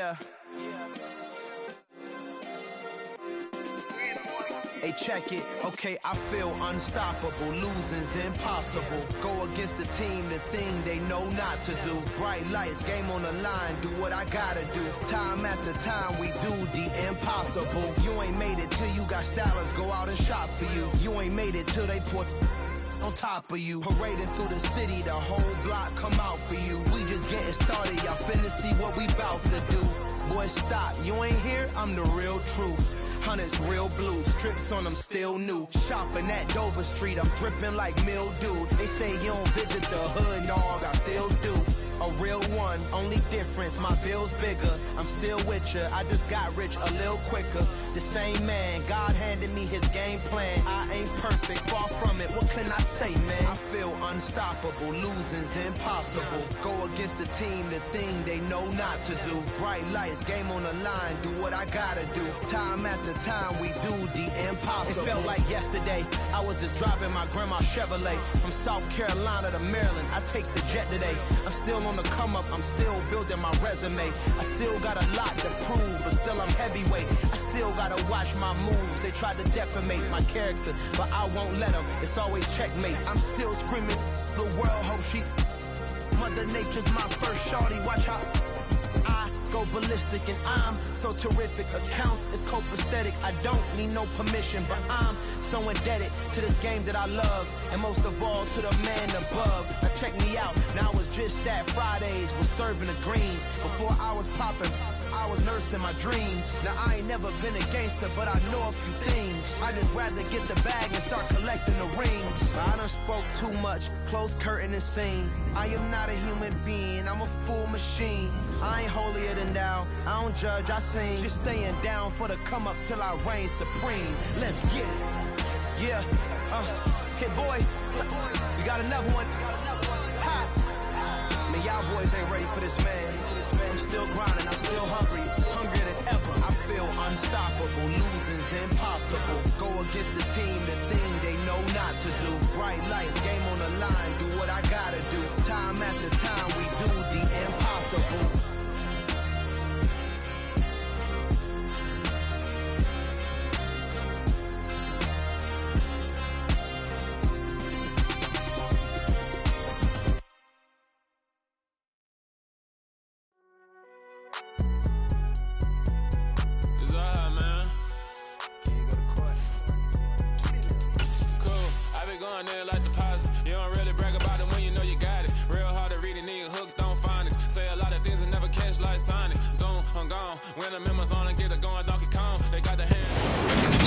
Yeah. Hey, check it. Okay, I feel unstoppable. Losing's impossible. Go against the team, the thing they know not to do. Bright lights, game on the line. Do what I gotta do. Time after time, we do the impossible. You ain't made it till you got stylers go out and shop for you. You ain't made it till they put on top of you. Parading through the city, the whole block come out for you. We just getting started, y'all finna see what we bout to do. Boy, stop, you ain't here, I'm the real truth. Hunters, real blue, strips on them still new. Shopping at Dover Street, I'm dripping like mildew. They say you don't visit the hood, dog, I still do. A real one, only difference, my bill's bigger. I'm still with ya, I just got rich a little quicker. The same man, God handed me his game plan. I ain't perfect, far from it, what can I say, man? I feel unstoppable, losing's impossible. Go against the team, the thing they know not to do. Bright lights, game on the line, do what I gotta do. Time after time, we do the impossible. It felt like yesterday, I was just driving my grandma's Chevrolet. From South Carolina to Maryland, I take the jet today. I'm still on the come up, I'm still building my resume. I still got a lot to prove, but still I'm heavyweight. I still gotta watch my moves. They tried to defamate my character, but I won't let them. It's always checkmate. I'm still screaming, the world hope she. Mother Nature's my first shorty, watch how I go ballistic, and I'm so terrific. Accounts is copacetic. I don't need no permission, but I'm so indebted to this game that I love, and most of all to the man above. Now check me out, now it's just that Fridays was serving the greens. Before I was popping, I was nursing my dreams. Now I ain't never been a gangster, but I know a few things. I just rather get the bag and start collecting the rings. But I done spoke too much, close curtain and scene. I am not a human being, I'm a full machine. I ain't holier than thou, I don't judge, I sing. Just staying down for the come up till I reign supreme. Let's get it. Yeah, hit boy, we got another one. Ha. Man, y'all boys ain't ready for this, man. I'm still grinding, I'm still hungry, hungrier than ever. I feel unstoppable, losing's impossible. Go against the team, the thing they know not to do. Bright lights, game on the line, do what I gotta do. Time after time, we do the impossible.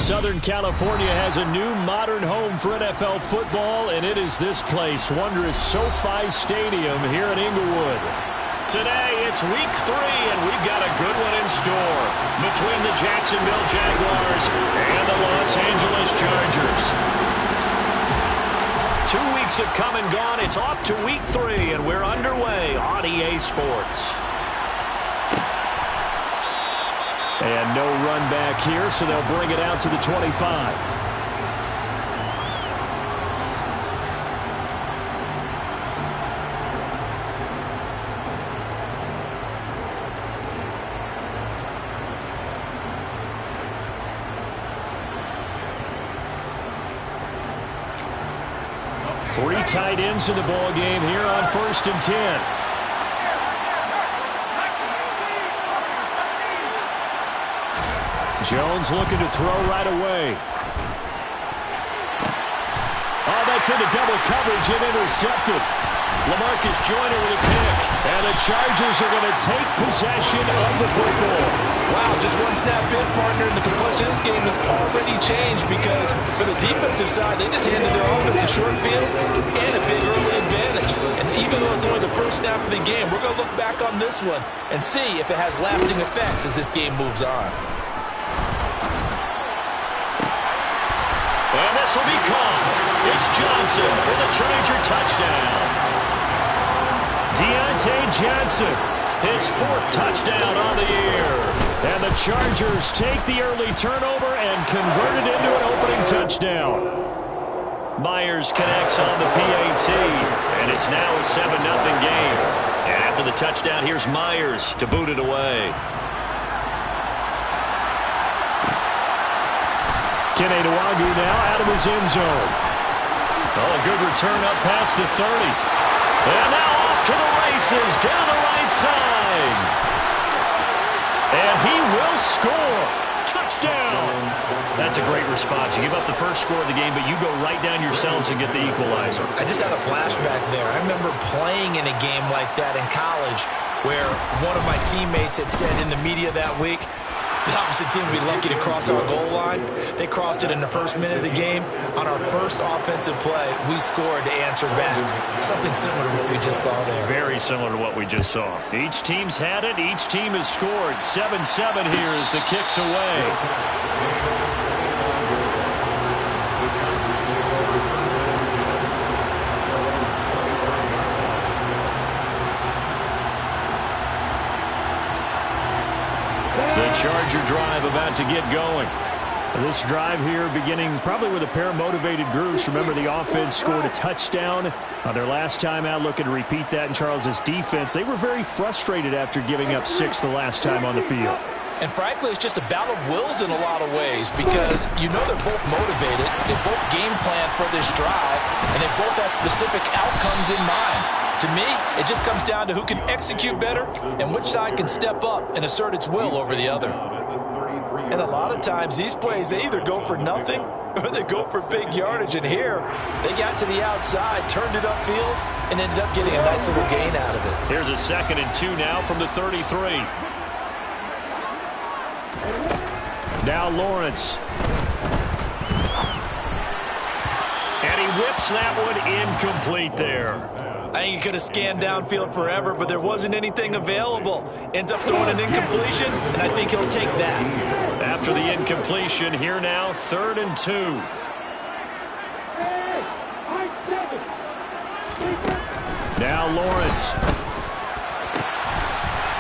Southern California has a new modern home for NFL football, and it is this place, wondrous SoFi Stadium here in Inglewood. Today, it's week 3, and we've got a good one in store between the Jacksonville Jaguars and the Los Angeles Chargers. 2 weeks have come and gone. It's off to week 3, and we're underway on EA Sports. And no run back here, so they'll bring it out to the 25. Three tight ends in the ball game here on 1st and 10. Jones looking to throw right away. Oh, that's into double coverage and intercepted. LaMarcus Joyner with a pick. And the Chargers are going to take possession of the football. Wow, just one snap in, partner, and the complexion of this game has already changed because for the defensive side, they just handed their offense a short field and a big early advantage. And even though it's only the first snap of the game, we're going to look back on this one and see if it has lasting effects as this game moves on. And this will be caught. It's Johnson for the Charger touchdown. Deontay Johnson, his 4th touchdown on the year. And the Chargers take the early turnover and convert it into an opening touchdown. Myers connects on the PAT, and it's now a 7-0 game. And after the touchdown, here's Myers to boot it away. Kene Nwangwu now out of his end zone. Oh, a good return up past the 30. And now off to the races down the right side. And he will score. Touchdown. That's a great response. You give up the first score of the game, but you go right down yourselves and get the equalizer. I just had a flashback there. I remember playing in a game like that in college where one of my teammates had said in the media that week, the opposite team would be lucky to cross our goal line. They crossed it in the first minute of the game. On our first offensive play, we scored to answer back. Something similar to what we just saw there. Very similar to what we just saw. Each team's had it. Each team has scored. 7-7 here as the kick's away. Charger drive about to get going. This drive here beginning probably with a pair of motivated groups. Remember, the offense scored a touchdown on their last time out. Looking to repeat that in Charles's defense. They were very frustrated after giving up 6 the last time on the field. And frankly, it's just a battle of wills in a lot of ways because you know they're both motivated. They both game plan for this drive, and they both have specific outcomes in mind. To me, it just comes down to who can execute better and which side can step up and assert its will over the other. And a lot of times, these plays, they either go for nothing or they go for big yardage. And here, they got to the outside, turned it upfield, and ended up getting a nice little gain out of it. Here's a 2nd and 2 now from the 33. Now Lawrence. And he whips that one incomplete there. I think he could have scanned downfield forever, but there wasn't anything available. Ends up throwing an incompletion, and I think he'll take that. After the incompletion, here now, 3rd and 2. Now Lawrence.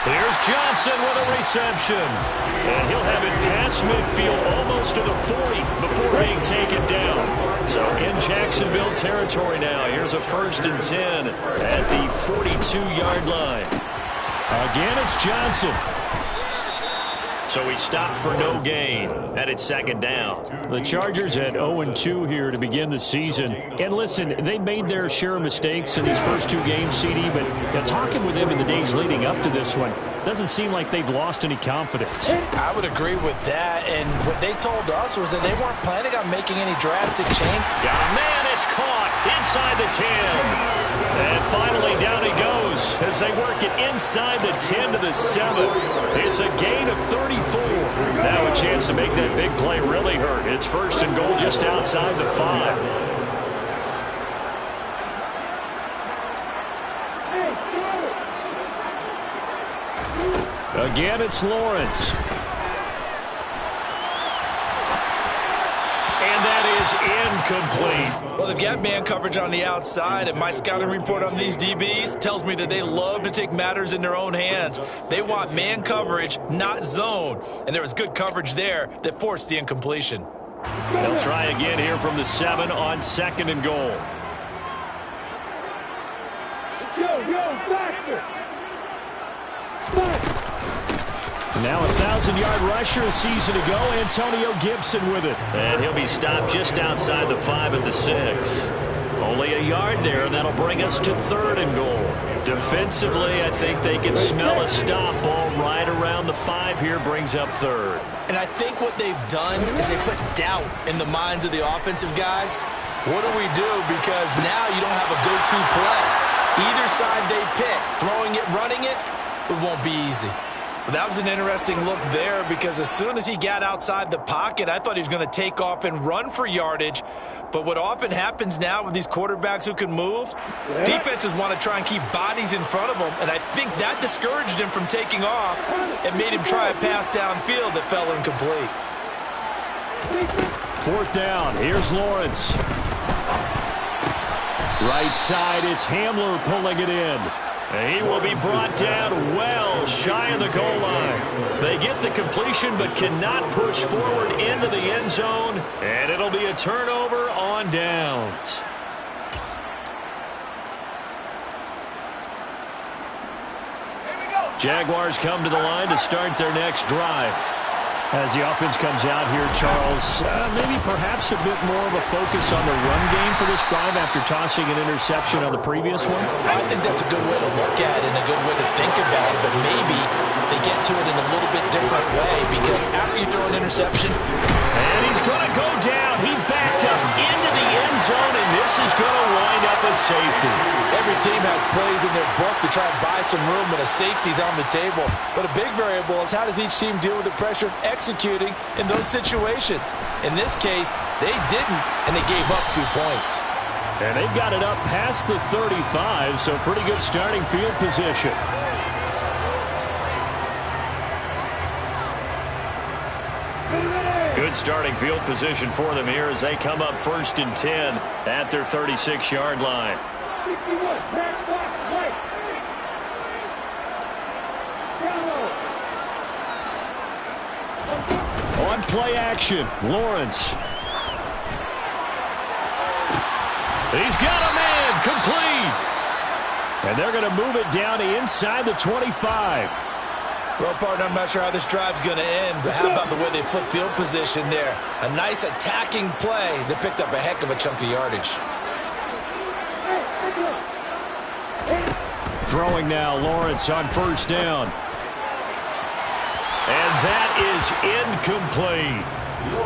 Here's Johnson with a reception. And he'll have it past midfield almost to the 40 before being taken down. So in Jacksonville territory now. Here's a 1st and 10 at the 42-yard line. Again, it's Johnson. So he stopped for no gain. And it's 2nd down. The Chargers at 0-2 here to begin the season. And listen, they made their share of mistakes in these first 2 games, CD, but talking with them in the days leading up to this one, doesn't seem like they've lost any confidence. I would agree with that. And what they told us was that they weren't planning on making any drastic change. Yeah, man, it's caught inside the 10. And finally down he goes as they work it inside the 10 to the 7. It's a gain of 34. Now a chance to make that big play really hurt. It's 1st and goal just outside the 5. Again, it's Lawrence. And that is incomplete. Well, they've got man coverage on the outside, and my scouting report on these DBs tells me that they love to take matters in their own hands. They want man coverage, not zone. And there was good coverage there that forced the incompletion. They'll try again here from the 7 on 2nd and goal. Let's go, faster! Now a 1,000-yard rusher a season ago, Antonio Gibson with it. And he'll be stopped just outside the 5 at the 6. Only a yard there, and that'll bring us to 3rd and goal. Defensively, I think they can smell a stop ball right around the 5 here, brings up 3rd. And I think what they've done is they put doubt in the minds of the offensive guys. What do we do? Because now you don't have a go-to play. Either side they pick, throwing it, running it, it won't be easy. That was an interesting look there because as soon as he got outside the pocket, I thought he was going to take off and run for yardage. But what often happens now with these quarterbacks who can move, defenses want to try and keep bodies in front of them, and I think that discouraged him from taking off and made him try a pass downfield that fell incomplete. 4th down. Here's Lawrence. Right side, it's Hamler pulling it in. He will be brought down well shy of the goal line. They get the completion but cannot push forward into the end zone, and it'll be a turnover on downs. Jaguars come to the line to start their next drive. As the offense comes out here, Charles, maybe perhaps a bit more of a focus on the run game for this drive after tossing an interception on the previous one? I think that's a good way to look at it and a good way to think about it, but maybe they get to it in a little bit different way because after you throw an interception... And he's going to go down. He backed up into the end zone, and this is going to wind up a safety. Every team has plays in their book to try and buy some room, and a safety's on the table. But a big variable is how does each team deal with the pressure of executing in those situations. In this case, they didn't, and they gave up 2 points. And they've got it up past the 35, so pretty good starting field position. Good starting field position for them here as they come up 1st and 10 at their 36-yard line. 61, back, right. On play action, Lawrence. He's got a man, complete. And they're going to move it down to inside the 25. Well, partner, I'm not sure how this drive's going to end, but how about the way they flip field position there? A nice attacking play that picked up a heck of a chunk of yardage. Throwing now, Lawrence on 1st down. And that is incomplete.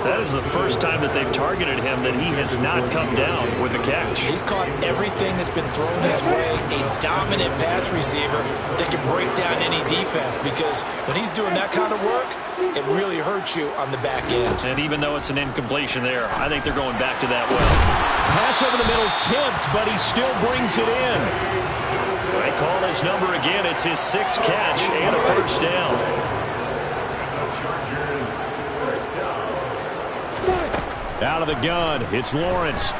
That is the first time that they've targeted him that he has not come down with a catch. He's caught everything that's been thrown his way. A dominant pass receiver that can break down any defense because when he's doing that kind of work, it really hurts you on the back end. And even though it's an incompletion there, I think they're going back to that well. Pass over the middle tipped, but he still brings it in. They call his number again. It's his 6th catch and a 1st down. Out of the gun, it's Lawrence.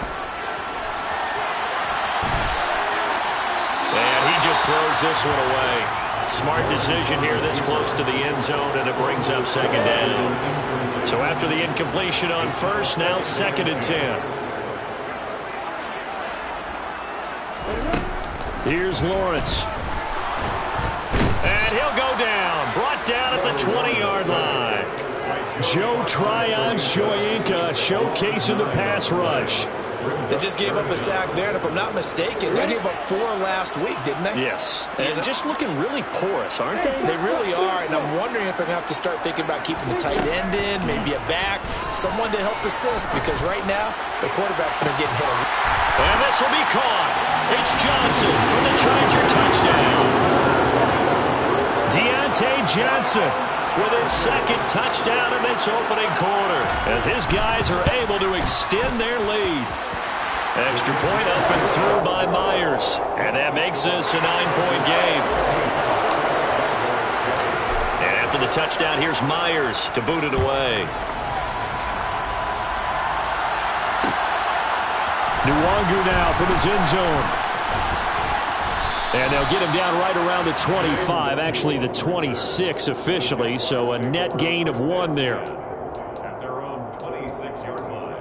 And he just throws this one away. Smart decision here this close to the end zone, and it brings up 2nd down. So after the incompletion on 1st, now 2nd and 10. Here's Lawrence. And he'll go down. Brought down at the 20-yard line. Joe Tryon-Shoyinka showcasing the pass rush. They just gave up a sack there, and if I'm not mistaken, they gave up 4 last week, didn't they? Yes. And just looking really porous, aren't they? They really are, and I'm wondering if they're going to have to start thinking about keeping the tight end in, maybe a back, someone to help assist, because right now, the quarterback's been getting hit. And this will be caught. It's Johnson for the Charger touchdown. Deontay Johnson with his 2nd touchdown in this opening quarter as his guys are able to extend their lead. Extra point up and through by Myers, and that makes this a 9-point game. And after the touchdown, here's Myers to boot it away. Nwangu now from his end zone. And they'll get him down right around the 25, actually the 26 officially, so a net gain of 1 there. At their own 26-yard line.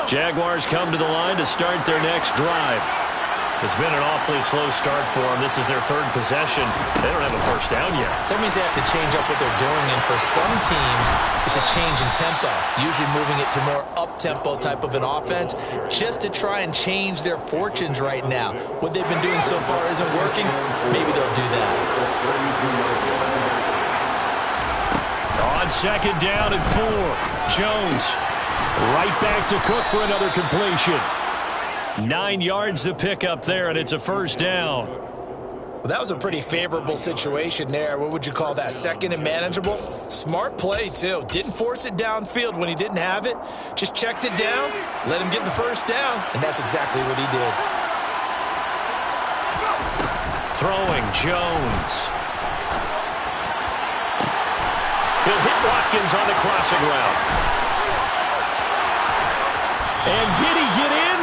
Jaguars come to the line to start their next drive. It's been an awfully slow start for them. This is their 3rd possession. They don't have a 1st down yet. So that means they have to change up what they're doing, and for some teams, it's a change in tempo, usually moving it to more up-tempo type of an offense just to try and change their fortunes right now. What they've been doing so far isn't working. Maybe they'll do that. On 2nd down and 4, Jones right back to Cook for another completion. 9 yards to pick up there, and it's a 1st down. Well, that was a pretty favorable situation there. What would you call that? 2nd and manageable? Smart play, too. Didn't force it downfield when he didn't have it. Just checked it down, let him get the 1st down, and that's exactly what he did. Throwing, Jones. He'll hit Watkins on the crossing route. And did he get in?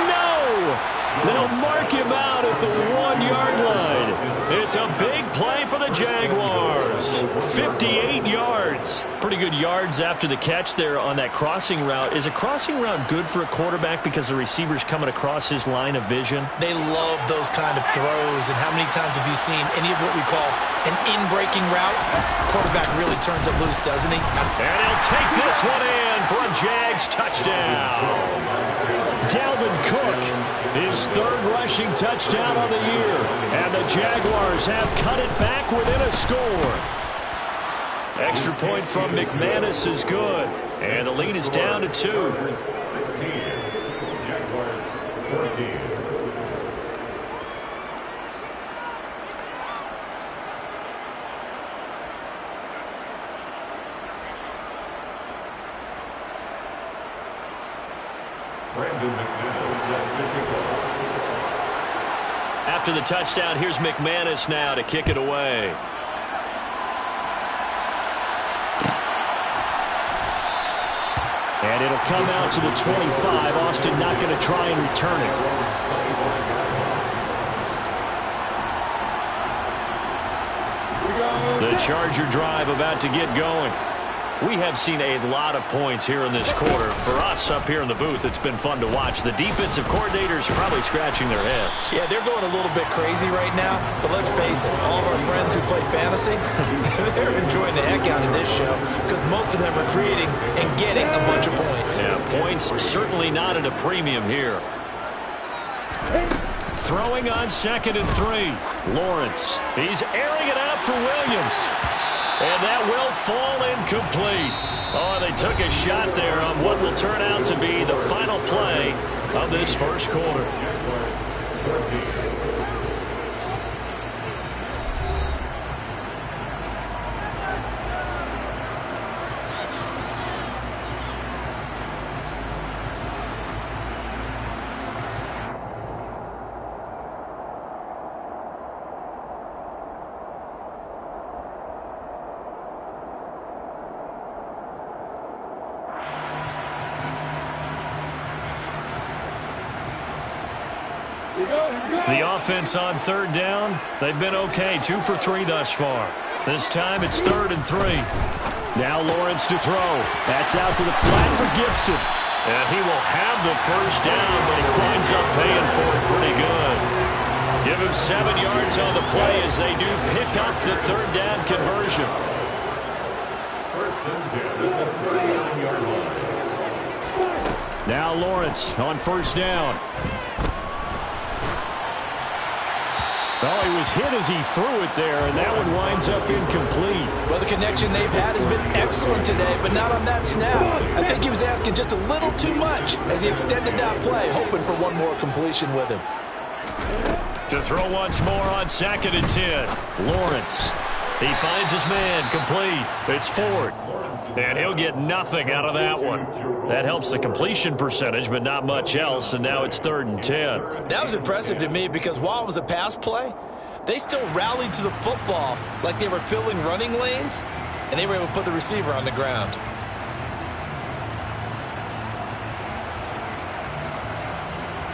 They'll mark him out at the 1-yard line. It's a big play for the Jaguars. 58 yards. pretty good yards after the catch there on that crossing route. Is a crossing route good for a quarterback because the receiver's coming across his line of vision? They love those kind of throws. And how many times have you seen any of what we call an in-breaking route? Quarterback really turns it loose, doesn't he? And he'll take this one in for a Jags touchdown. Dalvin Cook, his third rushing touchdown on the year. And the Jaguars have cut it back within a score. Extra point from McManus is good. And the lead is down to 2. 16. Jaguars 14. Brandon McManus set to kick off. After the touchdown, here's McManus now to kick it away. And it'll come out to the 25. Austin not going to try and return it. The Charger drive about to get going. We have seen a lot of points here in this quarter. For us up here in the booth, it's been fun to watch. The defensive coordinators probably scratching their heads. Yeah, they're going a little bit crazy right now. But let's face it, all of our friends who play fantasy, they're enjoying the heck out of this show because most of them are creating and getting a bunch of points. Yeah, points certainly not at a premium here. Throwing on 2nd and 3. Lawrence. He's airing it out for Williams. And that will fall incomplete. Oh, they took a shot there on what will turn out to be the final play of this first quarter. Jaguars 14. The offense on 3rd down, they've been okay. 2 for 3 thus far. This time it's 3rd and 3. Now Lawrence to throw. That's out to the flat for Gibson. And he will have the first down, but he winds up paying for it pretty good. Give him 7 yards on the play as they do pick up the 3rd down conversion. 1st and 10 at the 39-yard line. Now Lawrence on 1st down. Oh, he was hit as he threw it there, and that one winds up incomplete. Well, the connection they've had has been excellent today, but not on that snap. I think he was asking just a little too much as he extended that play, hoping for one more completion with him. To throw once more on 2nd and 10. Lawrence. He finds his man complete. It's Ford. And he'll get nothing out of that one. That helps the completion percentage, but not much else, and now it's 3rd and 10. That was impressive to me because while it was a pass play, they still rallied to the football like they were filling running lanes, and they were able to put the receiver on the ground.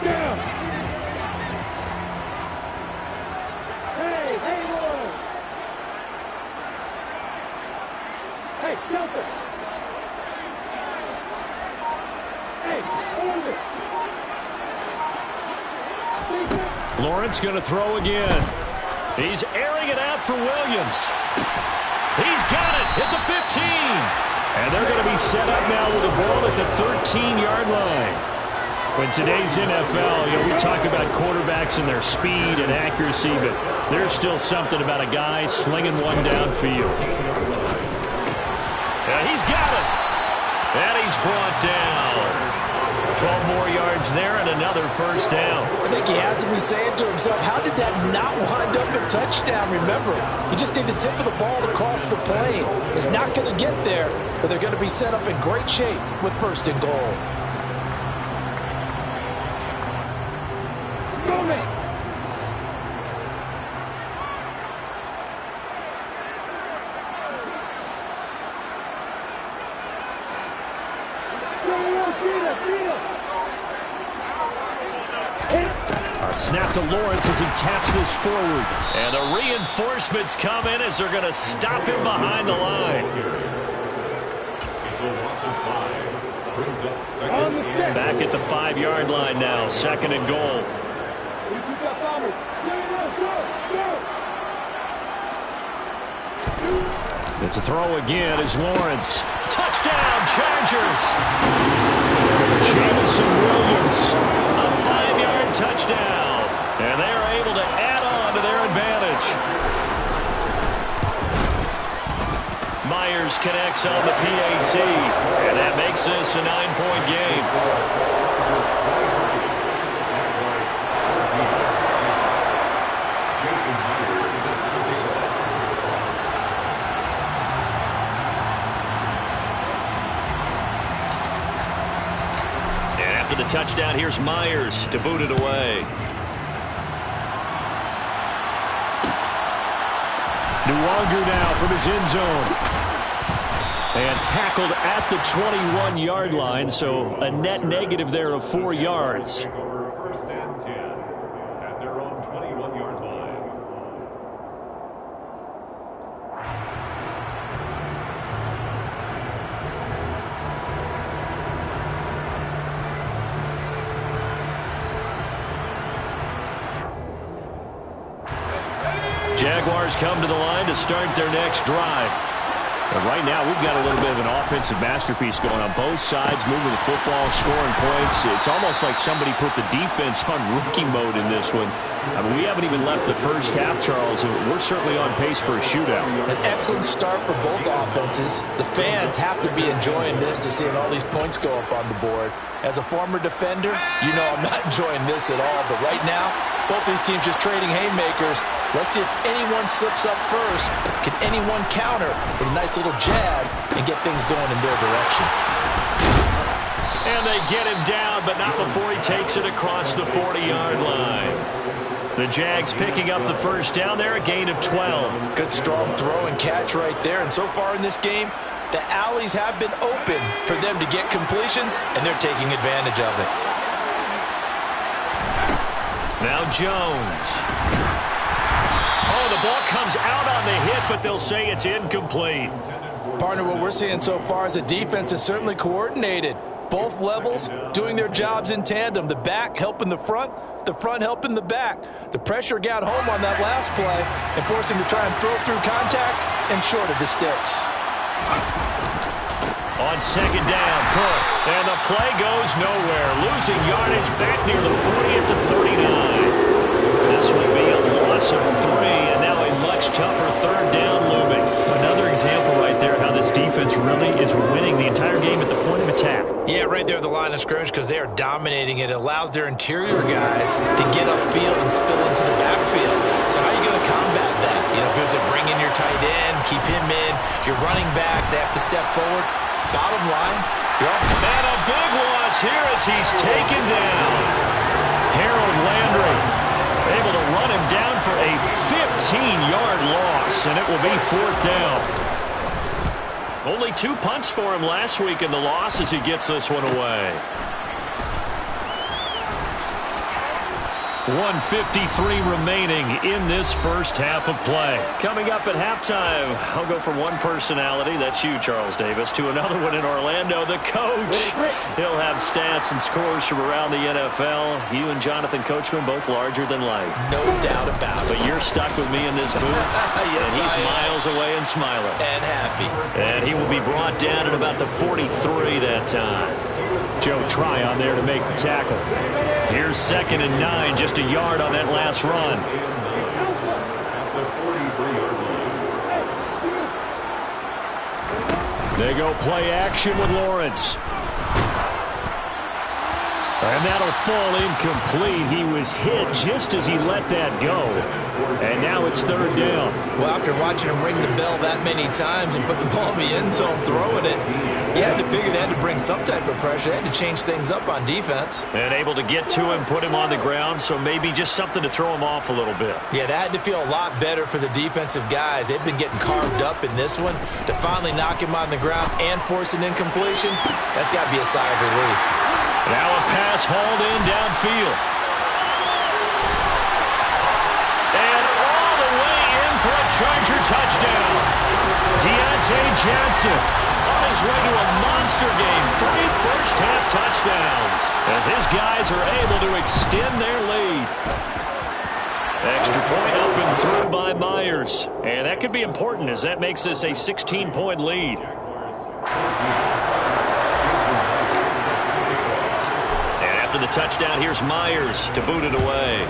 Down. Hey, Haywood. Hey, Delta. Hey, hold it. Lawrence going to throw again. He's airing it out for Williams. He's got it at the 15. And they're going to be set up now with the ball at the 13-yard line. In today's NFL, we talk about quarterbacks and their speed and accuracy, but there's still something about a guy slinging one downfield. He's got it. And he's brought down. 12 more yards there and another first down. I think he has to be saying to himself, how did that not wind up a touchdown? Remember, you just need the tip of the ball to cross the plane. It's not going to get there, but they're going to be set up in great shape with 1st and goal. Go, man. A snap to Lawrence as he taps this forward. And the reinforcements come in as they're going to stop him behind the line. 5. Brings up second and Back at the 5-yard line now. Second and goal. It's a throw again as Lawrence. Touchdown, Chargers! Jamison Williams, a 5-yard touchdown. And they are able to add on to their advantage. Myers connects on the PAT, and that makes this a 9-point game. The touchdown, here's Myers to boot it away. Nwangu now from his end zone. And tackled at the 21-yard line, so a net negative there of 4 yards. First and 10 at their own 21-yard line. Jaguars come to the line to start their next drive. And right now, we've got a little bit of an offensive masterpiece going on both sides, moving the football, scoring points. It's almost like somebody put the defense on rookie mode in this one. I mean, we haven't even left the first half, Charles, and we're certainly on pace for a shootout. An excellent start for both offenses. The fans have to be enjoying this to seeing all these points go up on the board. As a former defender, you know I'm not enjoying this at all. But right now, both these teams just trading haymakers. Let's see if anyone slips up first. Can anyone counter with a nice little jab and get things going in their direction? And they get him down, but not before he takes it across the 40-yard line. The Jags picking up the first down there, a gain of 12. Good strong throw and catch right there. And so far in this game, the alleys have been open for them to get completions, and they're taking advantage of it. Now Jones. Oh, the ball comes out on the hit, but they'll say it's incomplete. Partner, what we're seeing so far is the defense is certainly coordinated. Both levels doing their jobs in tandem. The back helping the front helping the back. The pressure got home on that last play and forced him to try and throw through contact and short of the sticks. On second down, Cook, and the play goes nowhere. Losing yardage back near the 40 at the 39. This will be a loss of 3, and now a much tougher third down looming. Another example right there how this defense really is winning the entire game at the point of attack. Yeah, right there at the line of scrimmage because they are dominating it. It allows their interior guys to get upfield and spill into the backfield. So how are you going to combat that? You know, because they bring in your tight end, keep him in. Your running backs, they have to step forward. Bottom line, you're off. And a big loss here as he's taken down. Harold Landry able to run him down for a 15-yard loss, and it will be fourth down. Only 2 punts for him last week in the loss as he gets this one away. 1:53 remaining in this first half of play. Coming up at halftime, I'll go from one personality, that's you, Charles Davis, to another one in Orlando, the coach. He'll have stats and scores from around the NFL. You and Jonathan Coachman, both larger than life. No doubt about it. But you're stuck with me in this booth, yes, and he's miles away and smiling. And happy. And he will be brought down at about the 43 that time. Joe Tryon there to make the tackle. Here's 2nd and 9, just a yard on that last run. They go play action with Lawrence. And that'll fall incomplete. He was hit just as he let that go. And now it's third down. Well, after watching him ring the bell that many times and put the ball in the end zone, throwing it, you had to figure they had to bring some type of pressure. They had to change things up on defense. And able to get to him, put him on the ground, so maybe just something to throw him off a little bit. Yeah, that had to feel a lot better for the defensive guys. They've been getting carved up in this one. To finally knock him on the ground and force an incompletion, that's got to be a sigh of relief. Now a pass hauled in downfield. And all the way in for a Charger touchdown. Deontay Johnson on his way to a monster game. 3 first-half touchdowns as his guys are able to extend their lead. Extra point up and through by Myers. And that could be important as that makes this a 16-point lead. And after the touchdown, here's Myers to boot it away.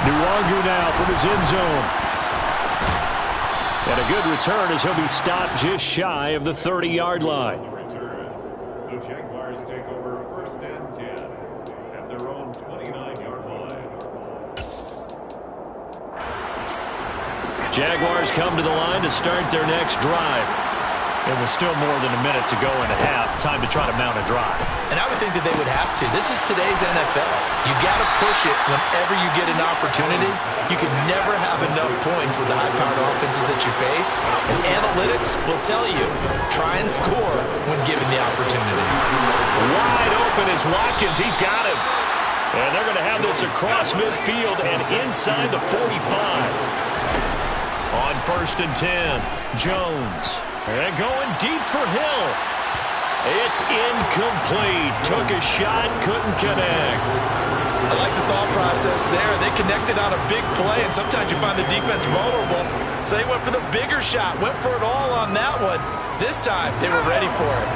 Nwangu now from his end zone. And a good return as he'll be stopped just shy of the 30-yard line. The Jaguars take over 1st and 10 at their own 29-yard line. Jaguars come to the line to start their next drive. And with still more than a minute to go in the half, time to try to mount a drive. And I would think that they would have to. This is today's NFL. You got to push it whenever you get an opportunity. You can never have enough points with the high-powered offenses that you face. And analytics will tell you, try and score when given the opportunity. Wide open is Watkins. He's got him. And they're going to have this across midfield and inside the 45. On 1st and 10, Jones. And going deep for Hill. It's incomplete. Took a shot, couldn't connect. I like the thought process there. They connected on a big play, and sometimes you find the defense vulnerable. So they went for the bigger shot, went for it all on that one. This time, they were ready for it.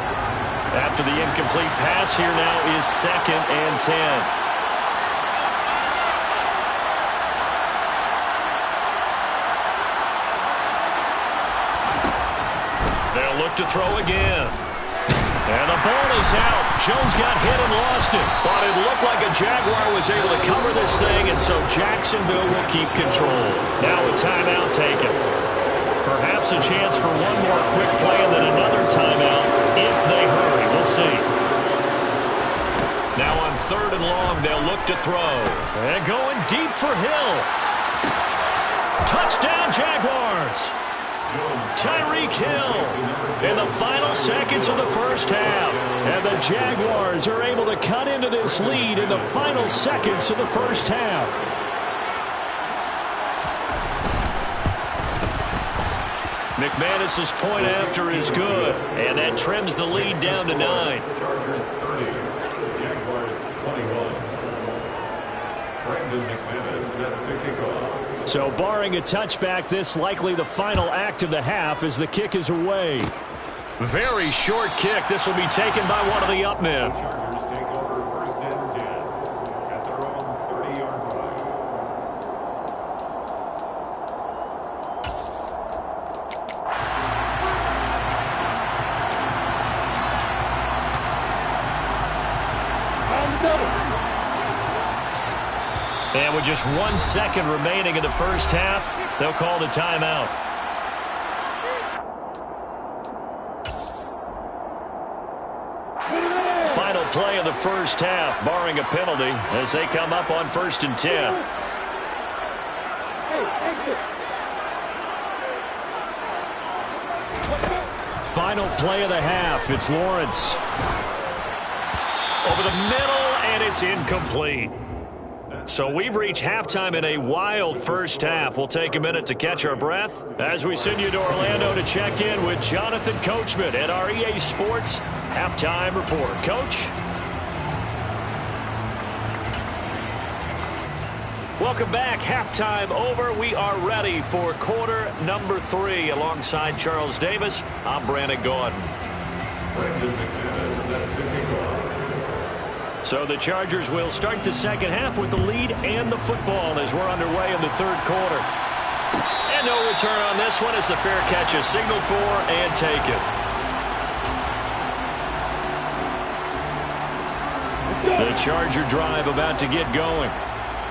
After the incomplete pass, here now is 2nd and 10. They'll look to throw again. And the ball is out. Jones got hit and lost it. But it looked like a Jaguar was able to cover this thing, and so Jacksonville will keep control. Now a timeout taken. Perhaps a chance for one more quick play and then another timeout if they hurry. We'll see. Now on 3rd and long, they'll look to throw. And going deep for Hill. Touchdown, Jaguars. Tyreek Hill in the final seconds of the first half. And the Jaguars are able to cut into this lead in the final seconds of the first half. McManus's point after is good. And that trims the lead down to 9. Chargers 30, Jaguars 21. Brandon McManus set to kick off. So barring a touchback, this likely the final act of the half as the kick is away. Very short kick. This will be taken by one of the up men. Chargers take over 1st and 10 at their own 30-yard line. On the double. And with just 1 second remaining in the first half, they'll call the timeout. Final play of the first half, barring a penalty, as they come up on 1st and 10. Final play of the half, it's Lawrence. Over the middle, and it's incomplete. So we've reached halftime in a wild first half. We'll take a minute to catch our breath as we send you to Orlando to check in with Jonathan Coachman at our EA Sports Halftime Report. Coach? Welcome back. Halftime over. We are ready for quarter number 3. Alongside Charles Davis, I'm Brandon Gaudin. Brandon McManus set to kick off. So the Chargers will start the second half with the lead and the football as we're underway in the 3rd quarter. And no return on this one as the fair catch is signaled for and taken. The Charger drive about to get going.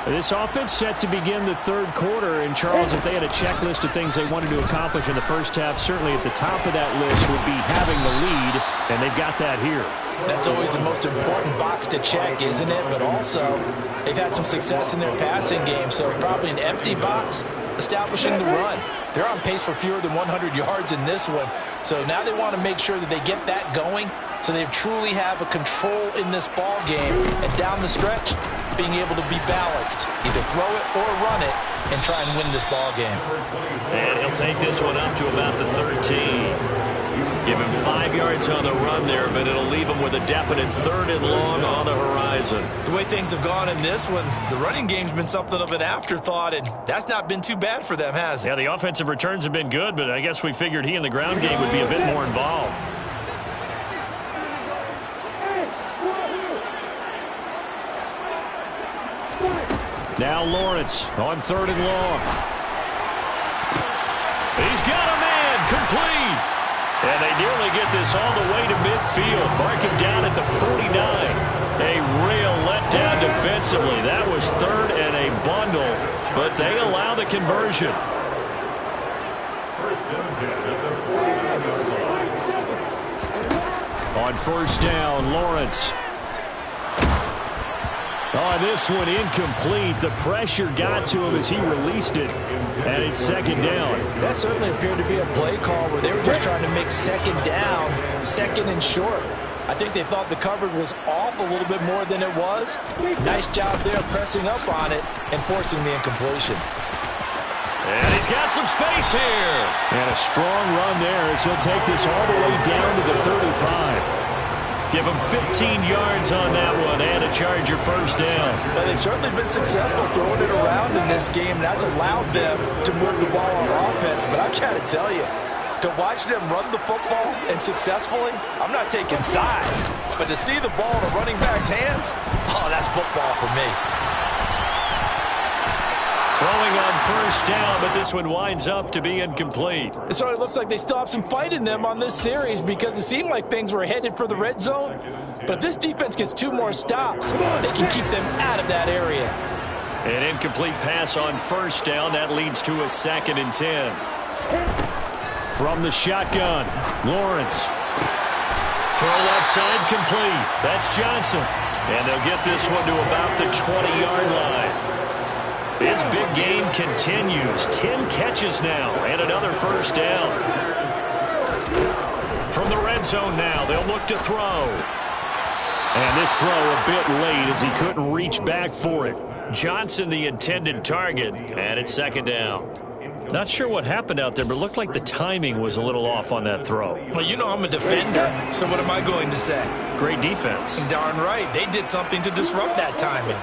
This offense set to begin the 3rd quarter. And, Charles, if they had a checklist of things they wanted to accomplish in the first half, certainly at the top of that list would be having the lead, and they've got that here. That's always the most important box to check, isn't it? But also, they've had some success in their passing game, so probably an empty box establishing the run. They're on pace for fewer than 100 yards in this one, so now they want to make sure that they get that going So they truly have a control in this ball game. And down the stretch, being able to be balanced. Either throw it or run it and try and win this ball game. And he'll take this one up to about the 13. Give him 5 yards on the run there, but it'll leave him with a definite 3rd and long on the horizon. The way things have gone in this one, the running game's been something of an afterthought, and that's not been too bad for them, has it? Yeah, the offensive returns have been good, but I guess we figured he in the ground game would be a bit more involved. Now Lawrence on 3rd and long. He's got a man, complete. And they nearly get this all the way to midfield. Mark him down at the 49. A real letdown defensively. That was 3rd and a bundle, but they allow the conversion. First and 10 at the 49-yard line. On 1st down, Lawrence. Oh, this one incomplete. The pressure got to him as he released it. And it's 2nd down. That certainly appeared to be a play call where they were just trying to make 2nd down, 2nd and short. I think they thought the coverage was off a little bit more than it was. Nice job there pressing up on it and forcing the incompletion. And he's got some space here. And a strong run there as he'll take this all the way down to the 35. Give him 15 yards on that one and a Charger 1st down. Well, they've certainly been successful throwing it around in this game, and that's allowed them to move the ball on offense. But I've got to tell you, to watch them run the football and successfully, I'm not taking sides. But to see the ball in a running back's hands, oh, that's football for me. Throwing on 1st down, but this one winds up to be incomplete. It sort of looks like they still have some fight in them on this series because it seemed like things were headed for the red zone. But if this defense gets 2 more stops, they can keep them out of that area. An incomplete pass on 1st down. That leads to a 2nd and 10. From the shotgun, Lawrence. Throw left side complete. That's Johnson. And they'll get this one to about the 20-yard line. His big game continues. 10 catches now and another 1st down. From the red zone now, they'll look to throw. And this throw a bit late as he couldn't reach back for it. Johnson the intended target, and it's 2nd down. Not sure what happened out there, but it looked like the timing was a little off on that throw. Well, you know I'm a defender, so what am I going to say? Great defense. Darn right. They did something to disrupt that timing.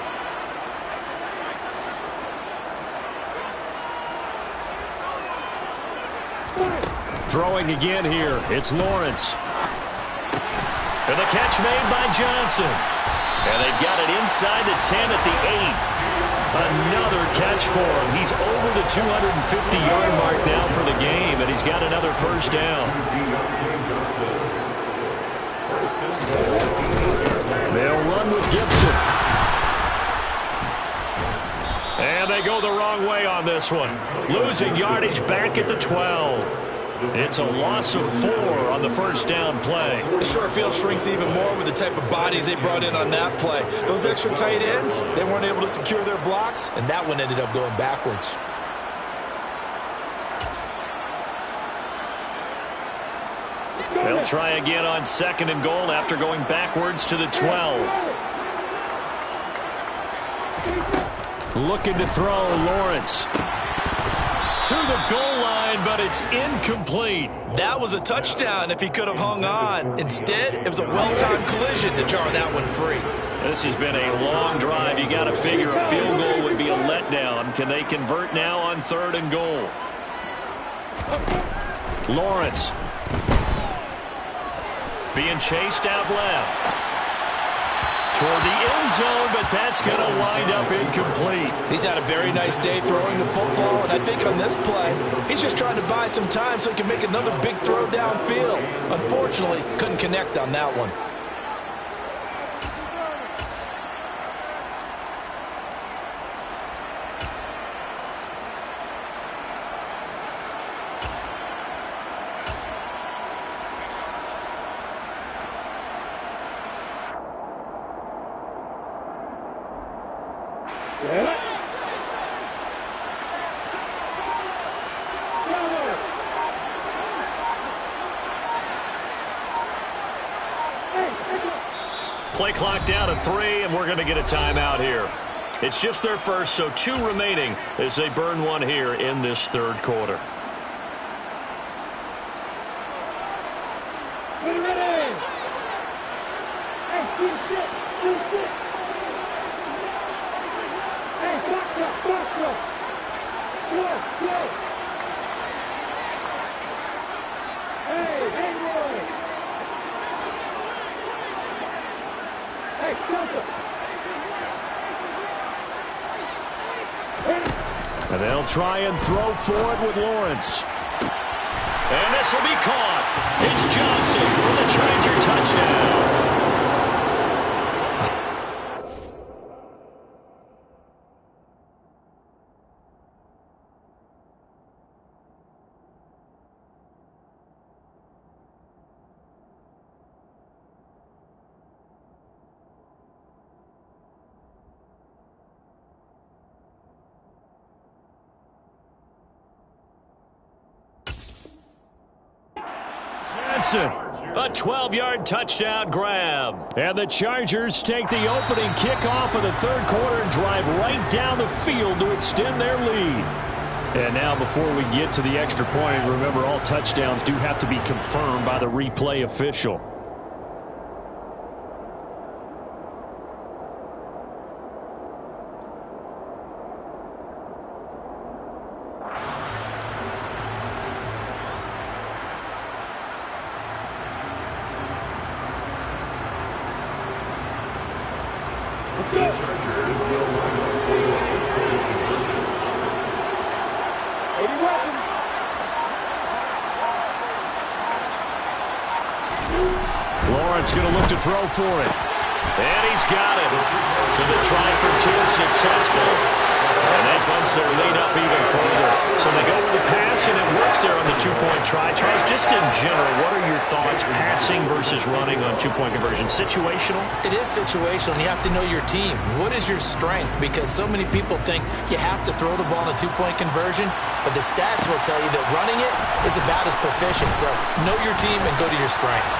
Throwing again here, it's Lawrence. And the catch made by Johnson. And they've got it inside the 10 at the 8. Another catch for him. He's over the 250-yard mark now for the game, and he's got another 1st down. They'll run with Gibson. And they go the wrong way on this one. Losing yardage back at the 12. It's a loss of 4 on the 1st down play. The short field shrinks even more with the type of bodies they brought in on that play. Those extra tight ends, they weren't able to secure their blocks, and that one ended up going backwards. They'll try again on 2nd and goal after going backwards to the 12. Looking to throw, Lawrence. To the goal line, but it's incomplete. That was a touchdown if he could have hung on. Instead, it was a well-timed collision to jar that one free. This has been a long drive. You got to figure a field goal would be a letdown. Can they convert now on 3rd and goal? Lawrence. Being chased out left. Toward the end zone, but that's going to wind up incomplete. He's had a very nice day throwing the football, and I think on this play, he's just trying to buy some time so he can make another big throw downfield. Unfortunately, couldn't connect on that one. Play clock down to 3, and we're going to get a timeout here. It's just their first, so 2 remaining as they burn one here in this third quarter. And they'll try and throw forward with Lawrence. And this will be caught. It's Johnson for the Charger touchdown. A 12-yard touchdown grab. And the Chargers take the opening kickoff of the third quarter and drive right down the field to extend their lead. And now before we get to the extra point, remember all touchdowns do have to be confirmed by the replay official. Lawrence going to look to throw for it. And he's got it. So the try for 2 successful. And that bumps their lead up even further. So they go with the pass, and it works there on the 2-point try. Charles, just in general, what are your thoughts passing versus running on 2-point conversion? Situational? It is situational, and you have to know your team. What is your strength? Because so many people think you have to throw the ball in a 2-point conversion, but the stats will tell you that running it is about as proficient. So know your team and go to your strength.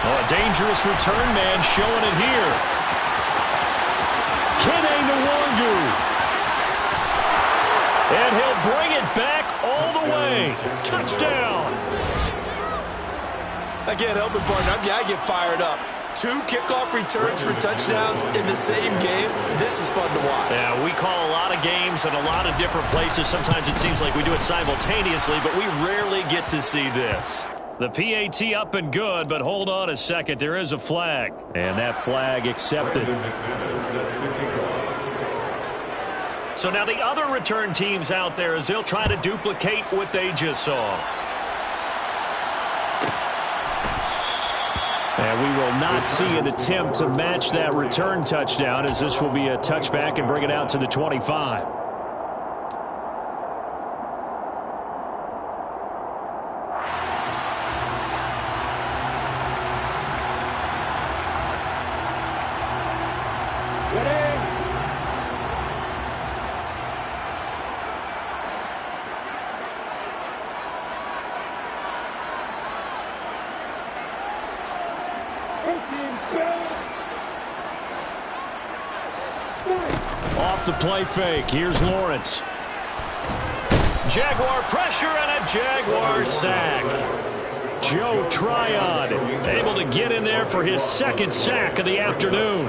Oh, a dangerous return man showing it here. Kene Nwangu. And he'll bring it back all the way. Touchdown. Again, helping partner, I get fired up. 2 kickoff returns for touchdowns in the same game. This is fun to watch. Yeah, we call a lot of games in a lot of different places. Sometimes it seems like we do it simultaneously, but we rarely get to see this. The PAT up and good, but hold on a second. There is a flag. And that flag accepted. So now the other return teams out there as they'll try to duplicate what they just saw. And we will not see an attempt to match that return touchdown, as this will be a touchback and bring it out to the 25. Off the play fake. Here's Lawrence. Jaguar pressure and a Jaguar sack. Joe Tryon able to get in there for his second sack of the afternoon.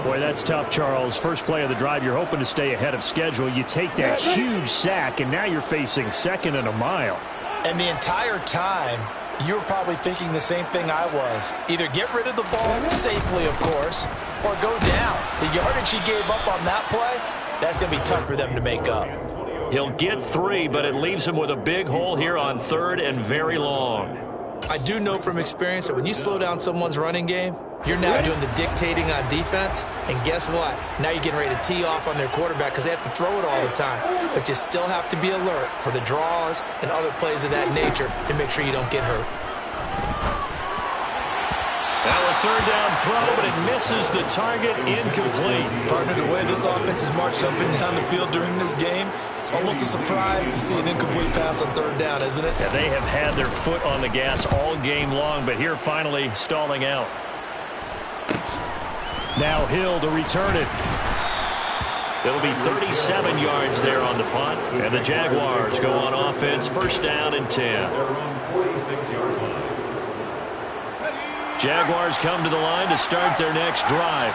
Boy, that's tough, Charles. First play of the drive, you're hoping to stay ahead of schedule. You take that huge sack, and now you're facing second and a mile. And the entire time, you were probably thinking the same thing I was. Either get rid of the ball safely, of course, or go down. The yardage he gave up on that play, that's going to be tough for them to make up. He'll get 3, but it leaves him with a big hole here on 3rd and very long. I do know from experience that when you slow down someone's running game, you're now doing the dictating on defense. And guess what? Now you're getting ready to tee off on their quarterback because they have to throw it all the time. But you still have to be alert for the draws and other plays of that nature to make sure you don't get hurt. Now a 3rd down throw, but it misses the target, incomplete. Partner, the way this offense has marched up and down the field during this game, it's almost a surprise to see an incomplete pass on 3rd down, isn't it? Yeah, they have had their foot on the gas all game long, but here finally stalling out. Now Hill to return it. It'll be 37 yards there on the punt. And the Jaguars go on offense, first down and 10. Jaguars come to the line to start their next drive.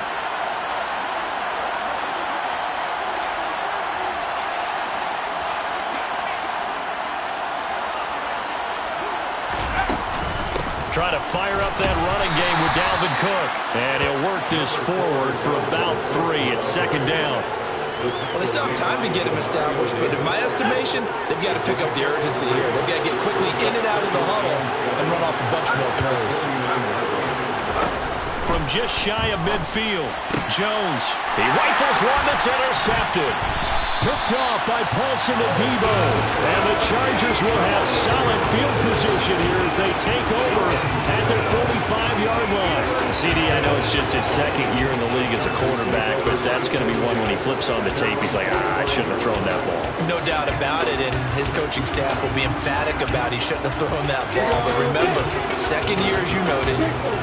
Trying to fire up that running game with Dalvin Cook. And he'll work this forward for about 3 at second down. Well, they still have time to get him established, but in my estimation, they've got to pick up the urgency here. They've got to get quickly in and out of the huddle and run off a bunch more plays. From just shy of midfield, Jones. He rifles one that's intercepted. Picked off by Paulson Adebo. And the Chargers will have solid field position here as they take over at their 45-yard line. CD, I know it's just his second year in the league as a quarterback, but that's going to be one when he flips on the tape, he's like, I shouldn't have thrown that ball. No doubt about it, and his coaching staff will be emphatic about he shouldn't have thrown that ball. But remember, second year, as you noted,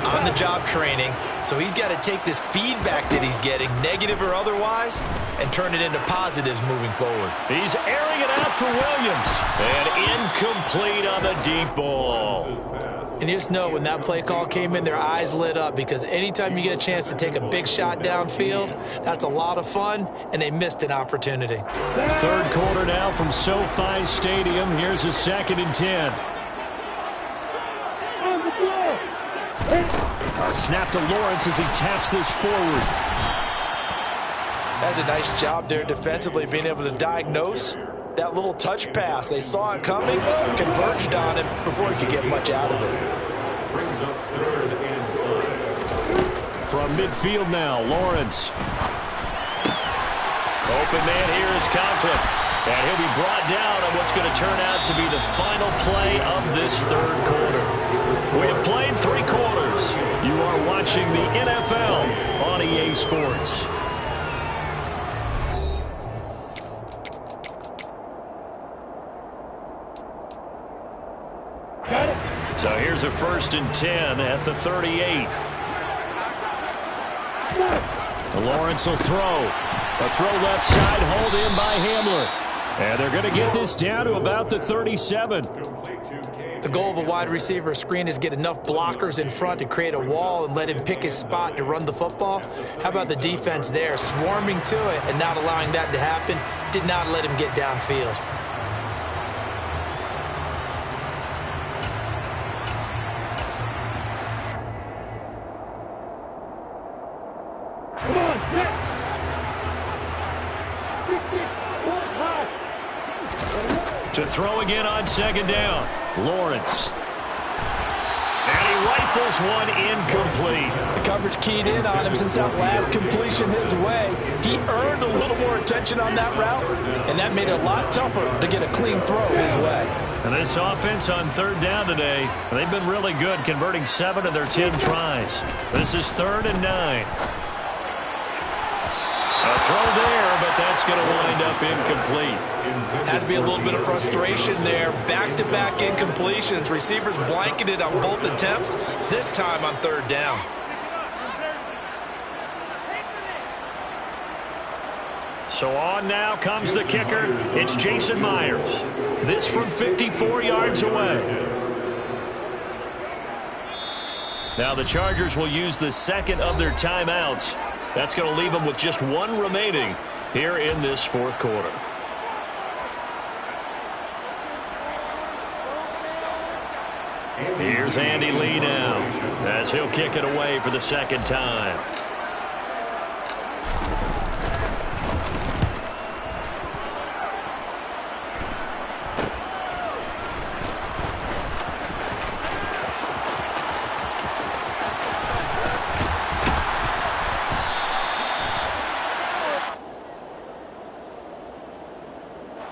on-the-job training, so he's got to take this feedback that he's getting, negative or otherwise, and turn it into positives moving forward. He's airing it out for Williams. And incomplete on the deep ball. And you just know when that play call came in, their eyes lit up because anytime you get a chance to take a big shot downfield, that's a lot of fun, and they missed an opportunity. Third quarter now from SoFi Stadium. Here's a second and 10. A snap to Lawrence as he taps this forward. That's a nice job there defensively, being able to diagnose that little touch pass. They saw it coming, converged on it before he could get much out of it. Brings up 3rd and 5. From midfield now, Lawrence. Open man here is Conklin. And he'll be brought down on what's going to turn out to be the final play of this third quarter. We have played 3 quarters. You are watching the NFL on EA Sports. So here's a 1st and 10 at the 38. Lawrence will throw. A throw left side, hauled in by Hamler. And they're going to get this down to about the 37. The goal of a wide receiver screen is get enough blockers in front to create a wall and let him pick his spot to run the football. How about the defense there, swarming to it and not allowing that to happen? Did not let him get downfield. To throw again on second down. Lawrence. And he rifles one incomplete. The coverage keyed in on him since that last completion his way. He earned a little more attention on that route, and that made it a lot tougher to get a clean throw his way. And this offense on third down today, they've been really good, converting 7 of their 10 tries. This is 3rd and 9. A throw there, but that's going to wind up incomplete. Has to be a little bit of frustration there. Back-to-back incompletions. Receivers blanketed on both attempts, this time on third down. So on now comes the kicker. It's Jason Myers. This from 54 yards away. Now the Chargers will use the second of their timeouts. That's going to leave them with just 1 remaining here in this fourth quarter. Here's Andy Lee now as he'll kick it away for the second time.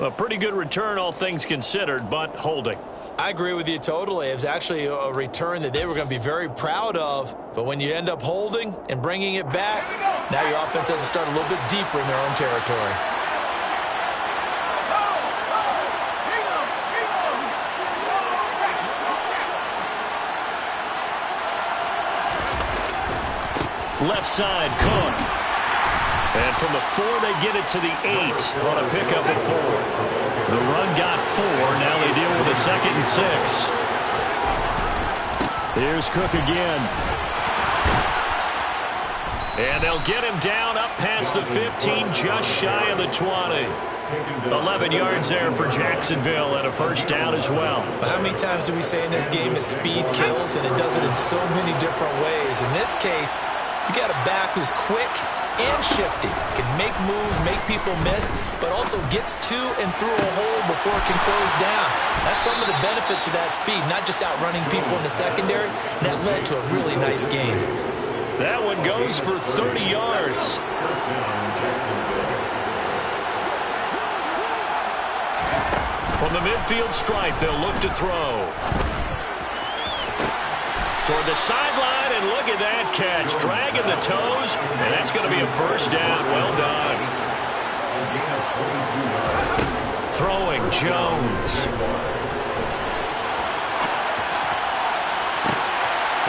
A pretty good return, all things considered, but holding. I agree with you totally. It was actually a return that they were going to be very proud of. But when you end up holding and bringing it back, now your offense has to start a little bit deeper in their own territory. Left side, Cook. And from the 4, they get it to the 8 on a pickup of 4. The run got 4. Now they deal with a 2nd and 6. Here's Cook again. And they'll get him down up past the 15, just shy of the 20. 11 yards there for Jacksonville and a first down as well. How many times do we say in this game that speed kills, and it does it in so many different ways? In this case, you got a back who's quick and shifty, can make moves, make people miss, but also gets to and through a hole before it can close down. That's some of the benefits of that speed, not just outrunning people in the secondary. And that led to a really nice game. That one goes for 30 yards. From the midfield stripe, they'll look to throw. Toward the sideline, and look at that catch. Dragging the toes, and that's going to be a first down. Well done. Throwing Jones.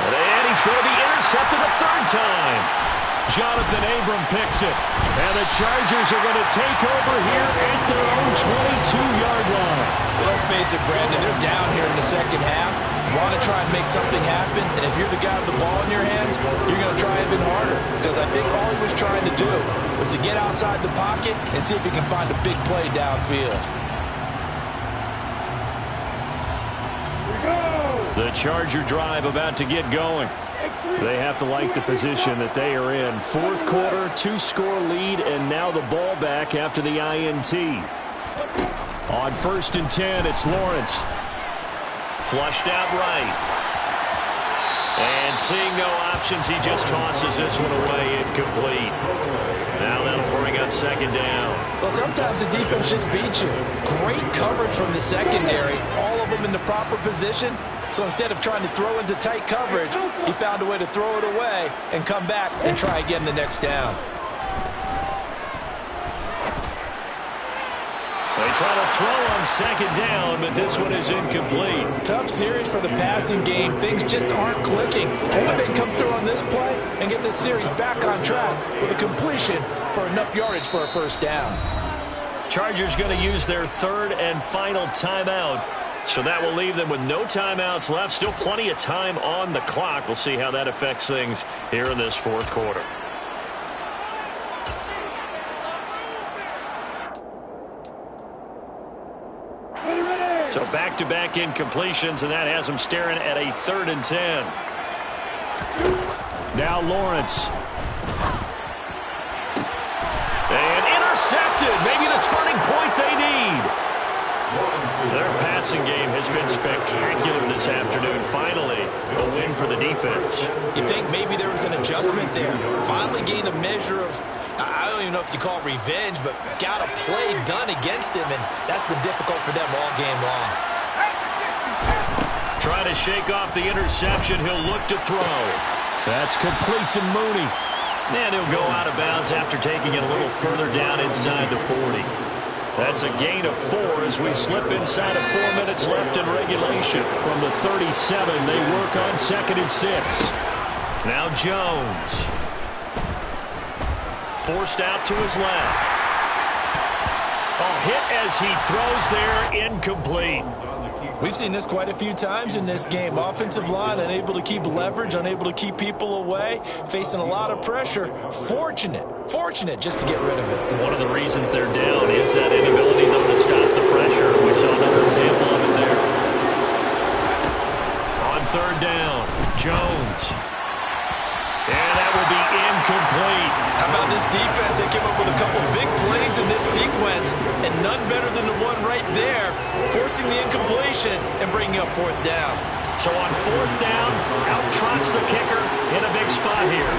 And he's going to be intercepted a 3rd time. Jonathan Abram picks it. And the Chargers are going to take over here at their own 22-yard line. Well, let's face it, Brandon, they're down here in the second half. Want to try and make something happen, and if you're the guy with the ball in your hands, you're going to try even harder. Because I think all he was trying to do was to get outside the pocket and see if he can find a big play downfield. The Charger drive about to get going. They have to like the position that they are in. 4th quarter, 2-score lead, and now the ball back after the INT. On 1st and 10, it's Lawrence. Flushed out right. And seeing no options, he just tosses this one away incomplete. Now that'll bring up 2nd down. Well, sometimes the defense just beats you. Great coverage from the secondary. All of them in the proper position. So instead of trying to throw into tight coverage, he found a way to throw it away and come back and try again the next down. They try to throw on 2nd down, but this one is incomplete. Tough series for the passing game. Things just aren't clicking. Only they come through on this play and get this series back on track with a completion for enough yardage for a first down. Chargers going to use their 3rd and final timeout. So that will leave them with no timeouts left. Still plenty of time on the clock. We'll see how that affects things here in this 4th quarter. So back-to-back incompletions, and that has them staring at a 3rd and 10. Now Lawrence. And intercepted. Maybe the turning point they need. Their passing game has been spectacular this afternoon. Finally, a win for the defense. You think maybe there was an adjustment there. Finally gained a measure of, I don't even know if you call it revenge, but got a play done against him, and that's been difficult for them all game long. Trying to shake off the interception. He'll look to throw. That's complete to Mooney. And he'll go out of bounds after taking it a little further down inside the 40. That's a gain of 4 as we slip inside of 4 minutes left in regulation. From the 37, they work on 2nd and 6. Now Jones. Forced out to his left. A hit as he throws there, incomplete. We've seen this quite a few times in this game. Offensive line unable to keep leverage, unable to keep people away, facing a lot of pressure. Fortunate just to get rid of it. One of the reasons they're down is that inability, though, to stop the pressure. We saw another example of it there. On 3rd down, Jones. And that will be incomplete. How about this defense? They came up with a couple big plays in this sequence, and none better than the one right there, forcing the incompletion and bringing up 4th down. So on 4th down, out trots the kicker in a big spot here.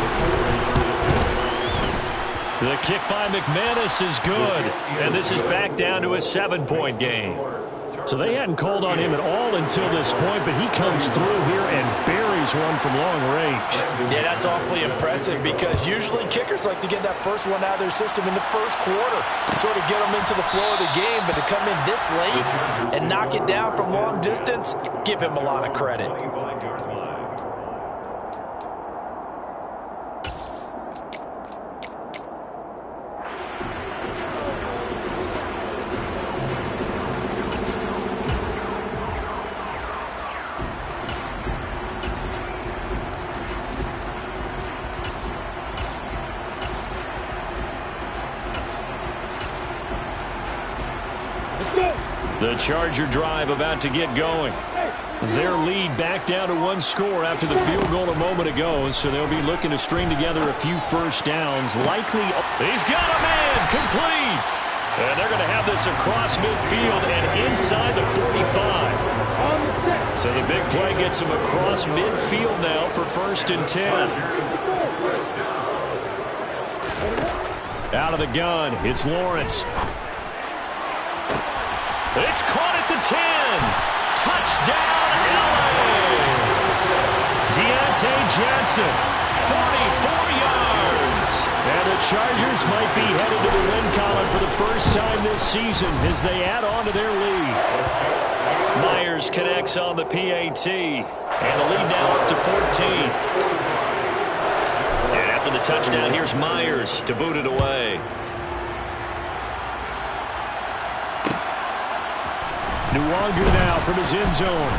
The kick by McManus is good, and this is back down to a 7-point game. So they hadn't called on him at all until this point, but he comes through here and buries one from long range. Yeah, that's awfully impressive because usually kickers like to get that first one out of their system in the 1st quarter, sort of get them into the flow of the game, but to come in this late and knock it down from long distance, give him a lot of credit. The Charger drive about to get going. Their lead back down to one score after the field goal a moment ago, so they'll be looking to string together a few first downs. Likely, he's got a man, complete. And they're going to have this across midfield and inside the 45. So the big play gets him across midfield now for 1st and 10. Out of the gun, it's Lawrence. It's caught at the 10. Touchdown, LA! Deontay Johnson, 44 yards. And the Chargers might be headed to the win column for the first time this season as they add on to their lead. Myers connects on the PAT. And the lead now up to 14. And after the touchdown, here's Myers to boot it away. Nwangu now from his end zone.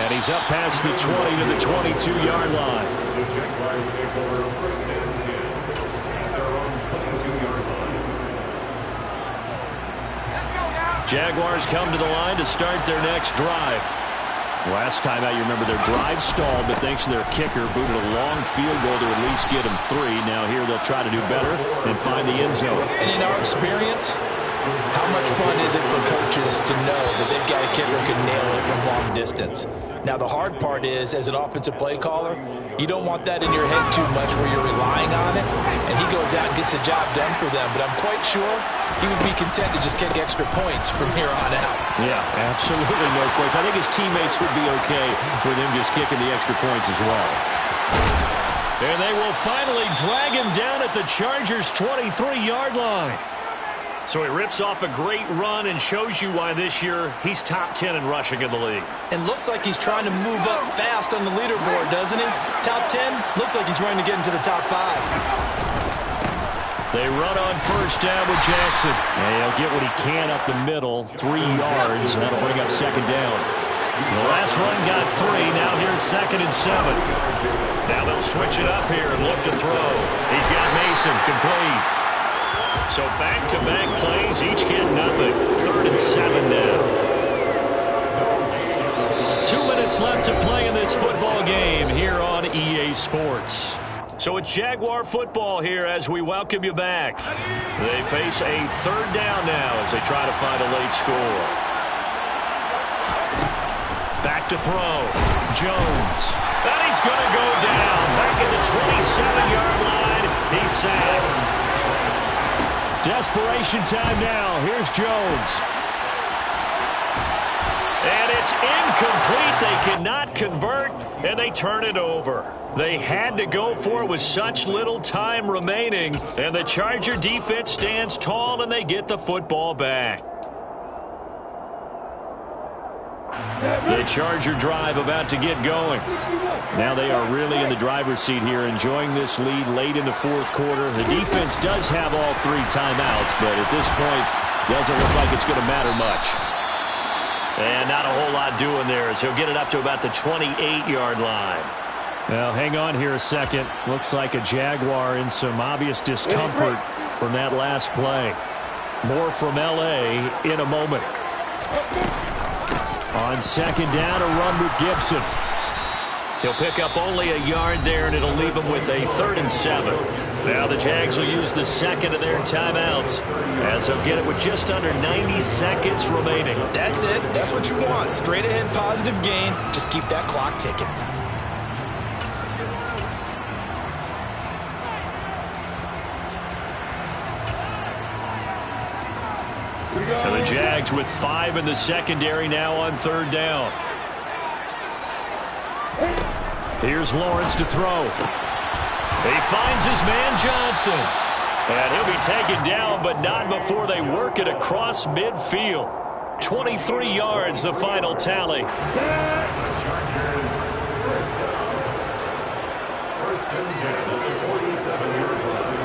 And he's up past the 20 to the 22-yard line. The Jaguars take over 1st and 10 at their own 22-yard line. Jaguars come to the line to start their next drive. Last time out, you remember their drive stalled, but thanks to their kicker, booted a long field goal to at least get them 3. Now here they'll try to do better and find the end zone. And in our experience, how much fun is it for coaches to know that they've got a kicker who can nail it from long distance? Now, the hard part is, as an offensive play caller, you don't want that in your head too much where you're relying on it, and he goes out and gets the job done for them. But I'm quite sure he would be content to just kick extra points from here on out. Yeah, absolutely no question. I think his teammates would be okay with him just kicking the extra points as well. And they will finally drag him down at the Chargers' 23-yard line. So he rips off a great run and shows you why this year he's top 10 in rushing in the league. And looks like he's trying to move up fast on the leaderboard, doesn't he? Top 10, looks like he's running to get into the top 5. They run on 1st down with Jackson. And he'll get what he can up the middle, 3 yards, and that'll bring up 2nd down. The last run got 3, now here's 2nd and 7. Now they'll switch it up here and look to throw. He's got Mason, complete. So back-to-back plays, each get nothing. 3rd and 7 now. 2 minutes left to play in this football game here on EA Sports. So it's Jaguar football here as we welcome you back. They face a 3rd down now as they try to find a late score. Back to throw. Jones. And he's going to go down. Back at the 27-yard line. He's sacked. Desperation time now. Here's Jones. And it's incomplete. They cannot convert, and they turn it over. They had to go for it with such little time remaining, and the Charger defense stands tall, and they get the football back. The Charger drive about to get going. Now they are really in the driver's seat here, enjoying this lead late in the 4th quarter. The defense does have all 3 timeouts, but at this point, doesn't look like it's going to matter much. And not a whole lot doing there as he'll get it up to about the 28-yard line. Well, hang on here a second. Looks like a Jaguar in some obvious discomfort from that last play. More from L.A. in a moment. On 2nd down, a run with Gibson. He'll pick up only a yard there, and it'll leave him with a 3rd and 7. Now the Jags will use the 2nd of their timeouts as they'll get it with just under 90 seconds remaining. That's it. That's what you want. Straight ahead positive gain. Just keep that clock ticking. And the Jags with 5 in the secondary now on 3rd down. Here's Lawrence to throw. He finds his man Johnson. And he'll be taken down, but not before they work it across midfield. 23 yards, the final tally. The Chargers, 1st down. 1st and 10 at the 47-yard line.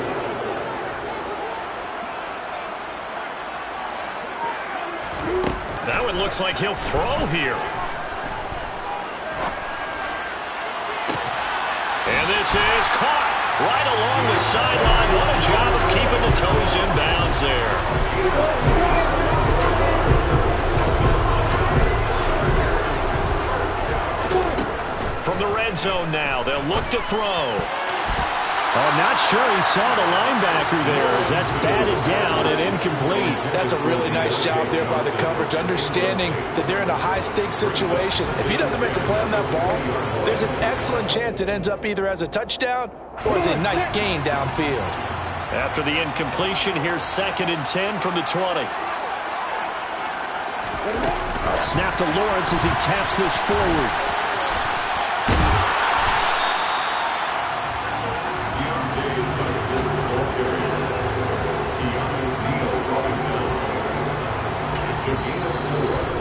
That one looks like he'll throw here. And this is caught right along the sideline. What a job of keeping the toes in bounds there. red zone now. They'll look to throw. Oh, not sure he saw the linebacker there as that's batted down and incomplete. That's a really nice job there by the coverage, understanding that they're in a high-stakes situation. If he doesn't make a play on that ball, there's an excellent chance it ends up either as a touchdown or as a nice gain downfield. After the incompletion, here's 2nd and 10 from the 20. A snap to Lawrence as he taps this forward.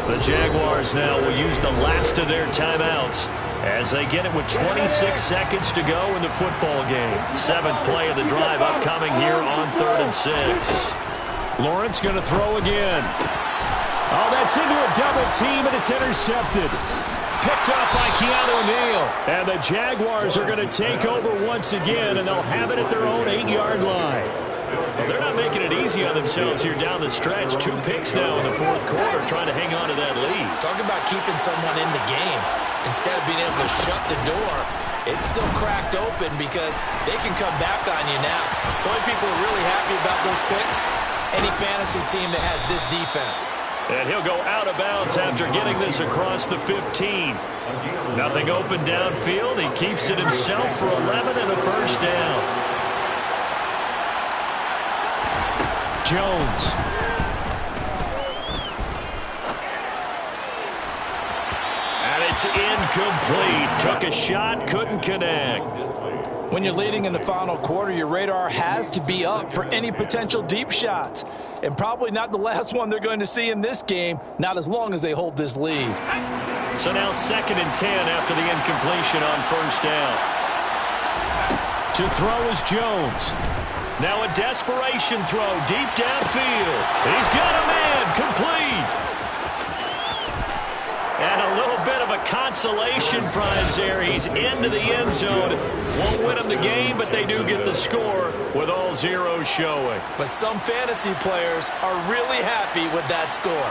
The Jaguars now will use the last of their timeouts as they get it with 26 seconds to go in the football game. 7th play of the drive upcoming here on 3rd and 6. Lawrence going to throw again. Oh, that's into a double team, and it's intercepted. Picked up by Keanu Neal. And the Jaguars are going to take over once again, and they'll have it at their own 8-yard line. Well, they're not making it easy on themselves here down the stretch. 2 picks now in the 4th quarter trying to hang on to that lead. Talk about keeping someone in the game. Instead of being able to shut the door, it's still cracked open because they can come back on you now. The only people who are really happy about those picks, any fantasy team that has this defense. And he'll go out of bounds after getting this across the 15. Nothing open downfield. He keeps it himself for 11 and a first down. Jones. And it's incomplete. Took a shot, couldn't connect. When you're leading in the final quarter, your radar has to be up for any potential deep shots. And probably not the last one they're going to see in this game, not as long as they hold this lead. So now 2nd and 10 after the incompletion on first down. To throw is Jones. Now a desperation throw deep downfield. He's got a man complete. And a little bit of a consolation prize there. He's into the end zone. Won't win them the game, but they do get the score with all zeros showing. But some fantasy players are really happy with that score.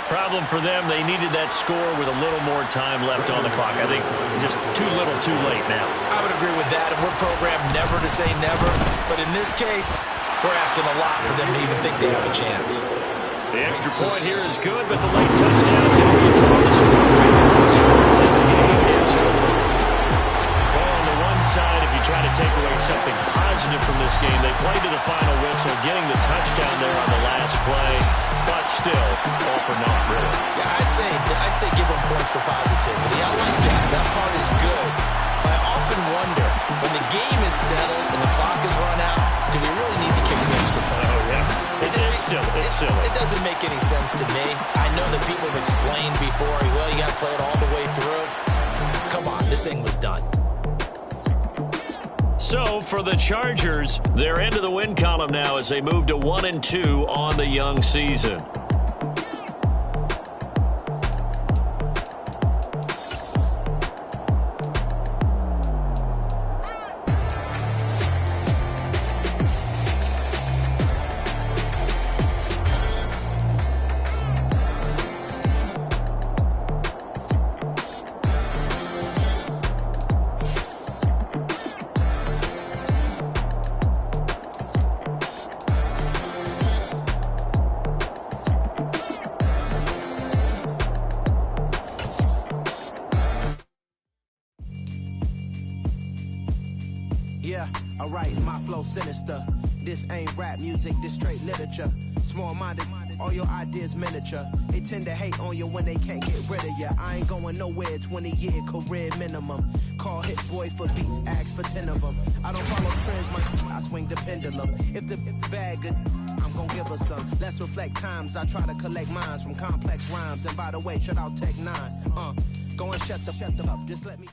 Problem for them, they needed that score with a little more time left on the clock. I think just too little too late now. I would agree with that, and we're programmed never to say never. But in this case, we're asking a lot for them to even think they have a chance. The extra point here is good, but the late touchdown can only draw the score. This game is over. Well, on the one side, if you try to take away something positive from this game, they played to the final whistle, getting the touchdown there on the last play. But still, all for naught, really. Yeah, I'd say give them points for positivity. I like that. That part is good. But I often wonder, when the game is settled and the clock is run out, do we really need to kick the extra point? Oh, yeah. It's silly. It's silly. It doesn't make any sense to me. I know that people have explained before, well, you got to play it all the way through. Come on, this thing was done. So, for the Chargers, they're into the win column now as they move to 1-2 on the young season. Yeah, alright, my flow sinister. This ain't rap music, this straight literature. Small-minded, all your ideas miniature. They tend to hate on you when they can't get rid of you. I ain't going nowhere, 20-year career minimum. Call Hit Boy for beats, ask for 10 of them. I don't follow trends, I swing the pendulum. If the bag good, I'm gonna give her some. Let's reflect times, I try to collect minds from complex rhymes. And by the way, shut out Tech 9. Go and shut the up, just let me...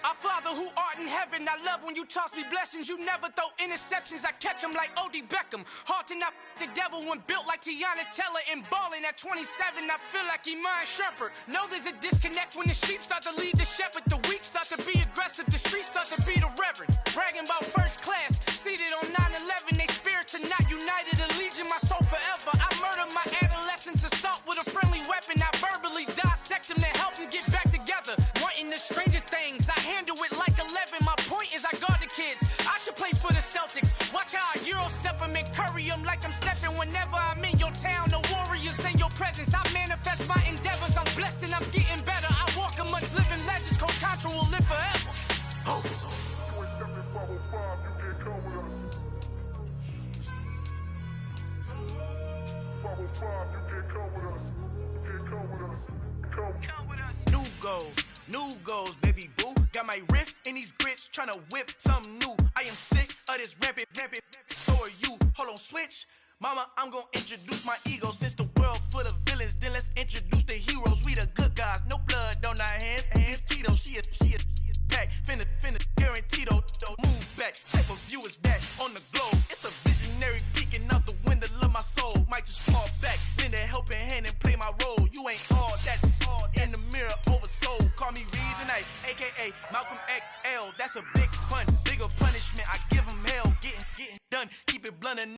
Our Father who art in heaven, I love when you toss me blessings. You never throw interceptions, I catch them like O.D. Beckham. Hard to knock the devil when built like Tiana Teller. And balling at 27, I feel like Iman Shumpert. Know there's a disconnect when the sheep start to lead the shepherd. The weak start to be aggressive, the streets start to be the reverend. 505, you can't come with us. 505, you can't come with us. You can't come with us. Come with us. New goals, baby boo. Got my wrist in these grits, tryna whip something new. I am sick of this rampant. So are you. Hold on, switch. Mama, I'm gonna introduce my ego. Since the world full of villains, then let's introduce the heroes. We the good guys, no blood on our hands. Hands Tito, she a pack. Finna guarantee though. Move back. Type of view is that on the globe? It's a visionary peeking out the window of my soul. Might just fall back, lend a helping hand and play my role. You ain't all that. In the mirror, oversold. Call me Reason A, aka Malcolm XL. That's a big